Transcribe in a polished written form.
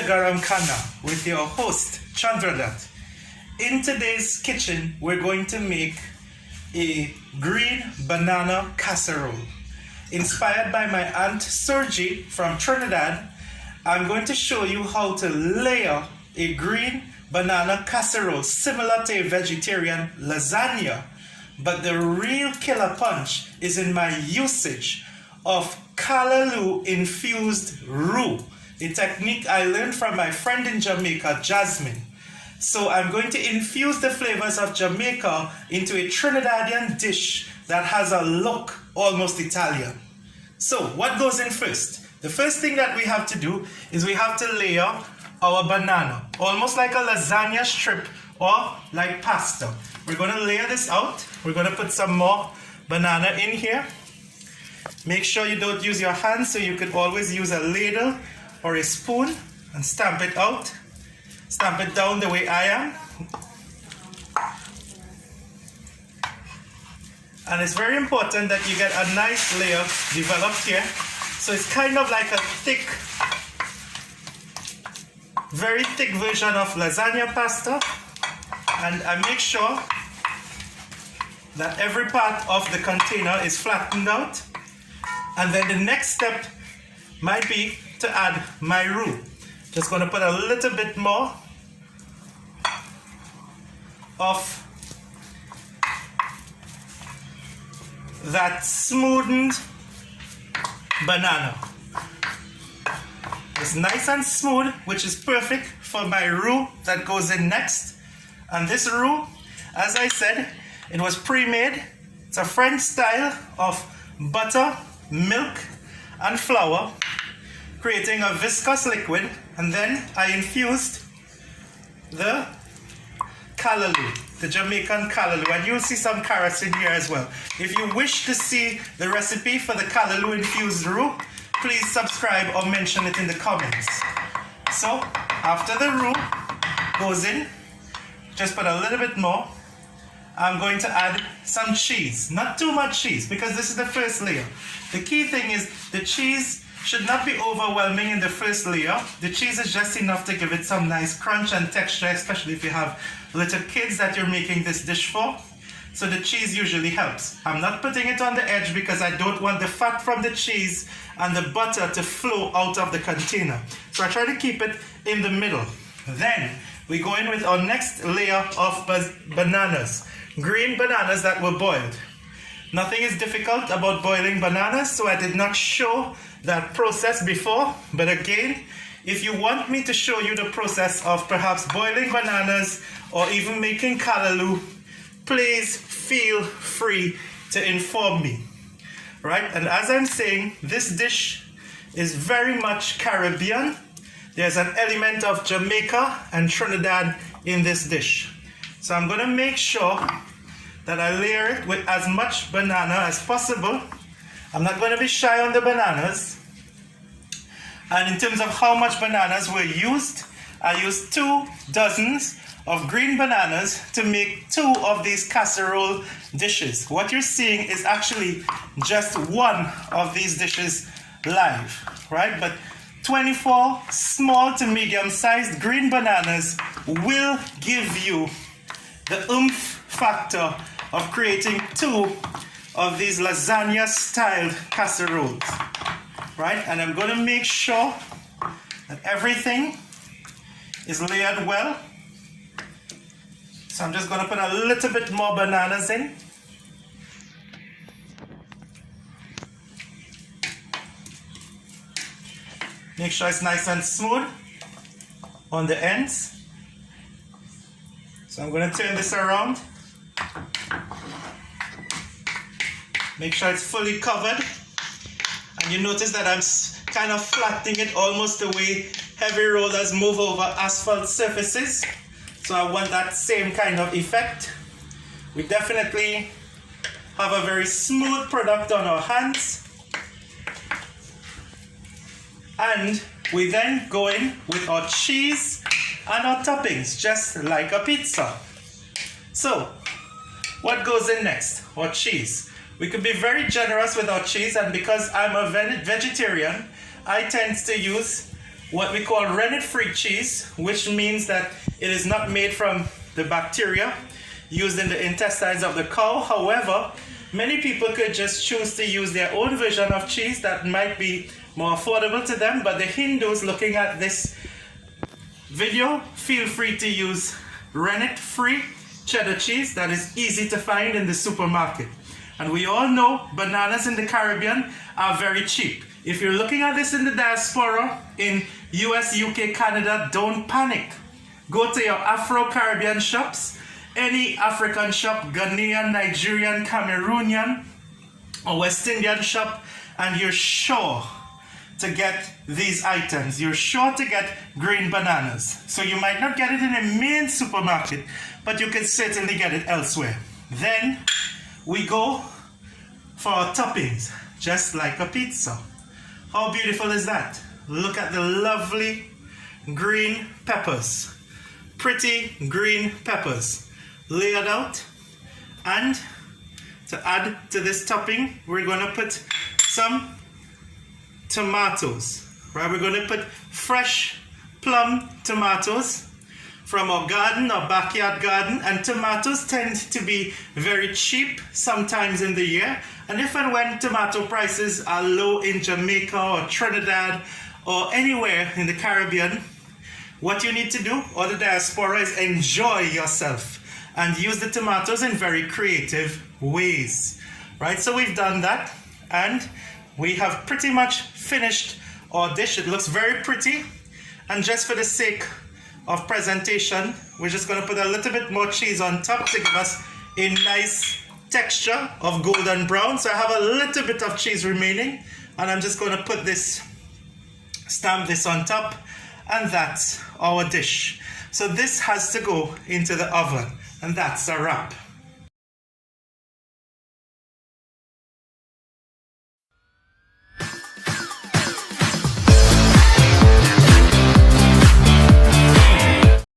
Garam Kana with your host, Chandradat. In today's kitchen, we're going to make a green banana casserole. Inspired by my Aunt Sergi from Trinidad, I'm going to show you how to layer a green banana casserole similar to a vegetarian lasagna. But the real killer punch is in my usage of callaloo infused roux, a technique I learned from my friend in Jamaica, Jasmine. So I'm going to infuse the flavors of Jamaica into a Trinidadian dish that has a look almost Italian. So what goes in first? The first thing that we have to do is we have to layer our banana, almost like a lasagna strip or like pasta. We're going to layer this out. We're going to put some more banana in here. Make sure you don't use your hands, so you could always use a ladle or a spoon and stamp it out. Stamp it down the way I am. And it's very important that you get a nice layer developed here. So it's kind of like a thick, very thick version of lasagna pasta. And I make sure that every part of the container is flattened out. And then the next step might be to add my roux. Just going to put a little bit more of that smoothened banana. It's nice and smooth, which is perfect for my roux that goes in next. And this roux, as I said, it was pre-made. It's a French style of butter, milk, and flour, creating a viscous liquid. And then I infused the callaloo, the Jamaican Callaloo, and you'll see some carrots in here as well. If you wish to see the recipe for the callaloo infused roux, please subscribe or mention it in the comments. So after the roux goes in, just put a little bit more. I'm going to add some cheese, not too much cheese, because this is the first layer. The key thing is the cheese should not be overwhelming in the first layer. The cheese is just enough to give it some nice crunch and texture, especially if you have little kids that you're making this dish for. So the cheese usually helps. I'm not putting it on the edge because I don't want the fat from the cheese and the butter to flow out of the container. So I try to keep it in the middle. Then we go in with our next layer of bananas. Green bananas that were boiled. Nothing is difficult about boiling bananas, so I did not show that process before. But again, if you want me to show you the process of perhaps boiling bananas or even making callaloo, please feel free to inform me. Right? And as I'm saying, this dish is very much Caribbean. There's an element of Jamaica and Trinidad in this dish. So I'm going to make sure that I layer it with as much banana as possible. I'm not going to be shy on the bananas. And in terms of how much bananas were used, I used 2 dozens of green bananas to make 2 of these casserole dishes. What you're seeing is actually just one of these dishes live, right? But 24 small to medium sized green bananas will give you the oomph factor of creating 2 of these lasagna styled casseroles, right? And I'm going to make sure that everything is layered well. So I'm just going to put a little bit more bananas in. Make sure it's nice and smooth on the ends. So I'm going to turn this around. Make sure it's fully covered. And you notice that I'm kind of flattening it almost the way heavy rollers move over asphalt surfaces. So I want that same kind of effect. We definitely have a very smooth product on our hands. And we then go in with our cheese and our toppings, just like a pizza. So, what goes in next? Our cheese. We could be very generous with our cheese, and because I'm a vegetarian, I tend to use what we call rennet-free cheese, which means that it is not made from the bacteria used in the intestines of the cow. However, many people could just choose to use their own version of cheese that might be more affordable to them, but the Hindus looking at this video, feel free to use rennet-free cheddar cheese that is easy to find in the supermarket. And we all know bananas in the Caribbean are very cheap. If you're looking at this in the diaspora, in US, UK, Canada, don't panic. Go to your Afro-Caribbean shops, any African shop, Ghanaian, Nigerian, Cameroonian, or West Indian shop, and you're sure to get these items. You're sure to get green bananas. So you might not get it in a main supermarket, but you can certainly get it elsewhere. Then we go for our toppings, just like a pizza. How beautiful is that? Look at the lovely green peppers. Pretty green peppers layered out. And to add to this topping, we're going to put some tomatoes. Right? We're going to put fresh plum tomatoes from our garden, our backyard garden, and tomatoes tend to be very cheap sometimes in the year. And if and when tomato prices are low in Jamaica or Trinidad or anywhere in the Caribbean, what you need to do, or the diaspora, is enjoy yourself and use the tomatoes in very creative ways. Right, so we've done that, and we have pretty much finished our dish. It looks very pretty, and just for the sake of presentation, we're just going to put a little bit more cheese on top to give us a nice texture of golden brown. So I have a little bit of cheese remaining, and I'm just going to put this, stamp this on top, and that's our dish. So this has to go into the oven, and that's a wrap.